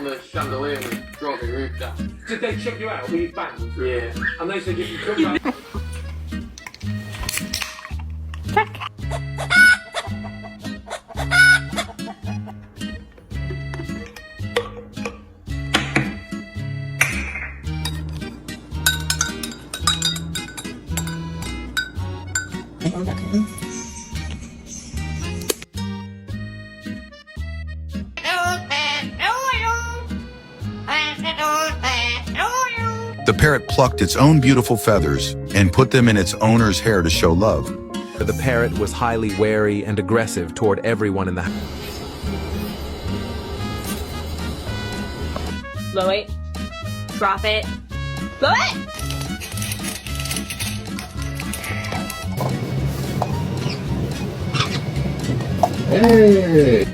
the chandelier and drove the roof down. Did they chuck you out? Were you banged? Yeah. And they said if you come back... The parrot plucked its own beautiful feathers and put them in its owner's hair to show love. The parrot was highly wary and aggressive toward everyone in the house. Blow it. Drop it. Blow it! Hey!